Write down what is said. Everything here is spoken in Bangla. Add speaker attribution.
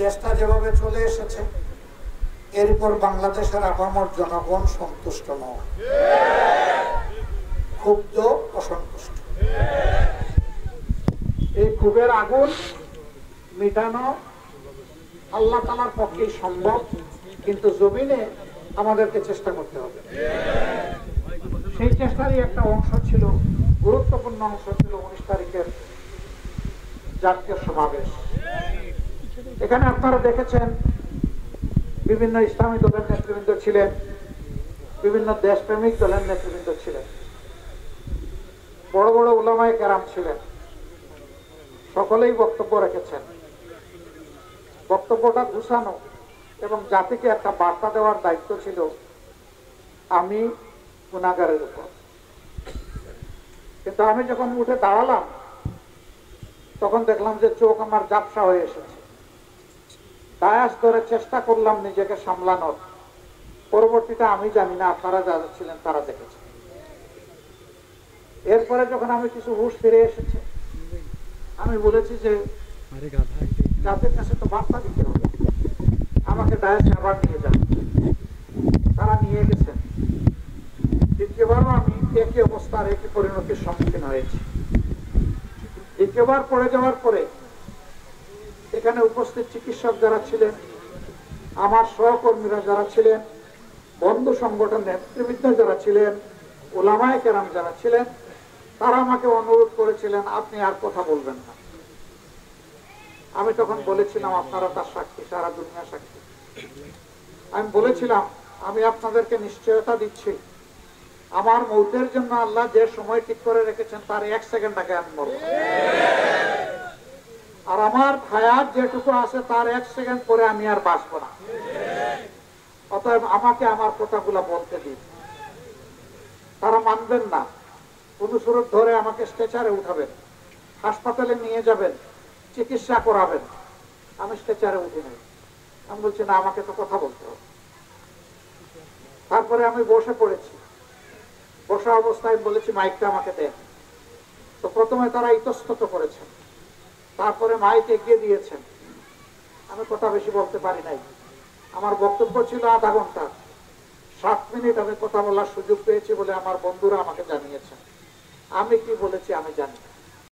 Speaker 1: দেশটা যেভাবে চলে এসেছে এর উপর বাংলাদেশের আপামর জনগণ সন্তুষ্ট নয়, ক্ষুব্ধ, অসন্তুষ্ট। এই ক্ষোভের আগুন মিটানো আল্লাহ তাআলার পক্ষেই সম্ভব, কিন্তু জমিনে আমাদেরকে চেষ্টা করতে হবে। সেই চেষ্টারই একটা অংশ ছিল, গুরুত্বপূর্ণ অংশ ছিল 19 তারিখের জাতীয় সমাবেশ। এখানে আপনারা দেখেছেন বিভিন্ন ইসলামী দলের নেতৃবৃন্দ ছিলেন, বিভিন্ন দেশপ্রেমিক দলের নেতৃবৃন্দ ছিলেন, বড় বড় উলামায়ে কেরাম ছিলেন, সকলেই বক্তব্য রেখেছেন। বক্তব্যটা গুছানো এবং জাতিকে একটা বার্তা দেওয়ার দায়িত্ব ছিল আমি গুনাহগারের উপর। কিন্তু আমি যখন উঠে দাঁড়ালাম তখন দেখলাম যে চোখ আমার ঝাপসা হয়ে এসেছে। দায়াস ধরে চেষ্টা করলাম নিজেকে সামলানোর। পরবর্তীতে আমি জানি না, আপনারা যারা ছিলেন তারা দেখেছেন। এরপরে যখন আমি কিছু হুঁশ ফিরে এসেছে, আমি বলেছি যে জাতির কাছে তো বার্তা দিতে হবে, আমাকে দায়াসে আবার নিয়ে যান। তারা নিয়ে গেছেন। দ্বিতীয়বারও আমি একই অবস্থার একই পরিণতির সম্মুখীন হয়েছি। দ্বিতীয়বার পড়ে যাওয়ার পরে এখানে উপস্থিত চিকিৎসক যারা ছিলেন, আমার সহকর্মীরা যারা ছিলেন, বন্ধু সংগঠন নেতৃবৃন্দ যারা ছিলেন, উলামায়ে কেরাম যারা ছিলেন, তারা আমাকে অনুরোধ করেছিলেন আপনি আর কথা বলবেন না। আমি তখন বলেছিলাম আপনারা তার সাক্ষী, সারা দুনিয়া সাক্ষী। আমি বলেছিলাম আমি আপনাদেরকে নিশ্চয়তা দিচ্ছি আমার মৌতের জন্য আল্লাহ যে সময় ঠিক করে রেখেছেন তার 1 সেকেন্ড আগে আমি মরব, আর আমার হায়াত যেটুকু আছে তার 1 সেকেন্ড পরে আমি আর বাঁচব না। অতএব আমাকে আমার কথাগুলো বলতে দিন। তারা মানবেন না। কোন সুরত ধরে আমাকে স্ট্রেচারে উঠাবেন, হাসপাতালে নিয়ে যাবেন, চিকিৎসা করাবেন। আমি স্ট্রেচারে উঠি নাই। আমি বলছি না, আমাকে তো কথা বলতে হবে। তারপরে আমি বসে পড়েছি। বসা অবস্থায় বলেছি মাইকটা আমাকে দেন। তো প্রথমে তারা ইতস্তত করেছেন, তারপরে মাইক এগিয়ে দিয়েছেন। আমি কথা বেশি বলতে পারি নাই। আমার বক্তব্য ছিল আধা ঘন্টা, 7 মিনিট আমি কথা বলার সুযোগ পেয়েছি বলে আমার বন্ধুরা আমাকে জানিয়েছেন। আমি কি বলেছি আমি জানি।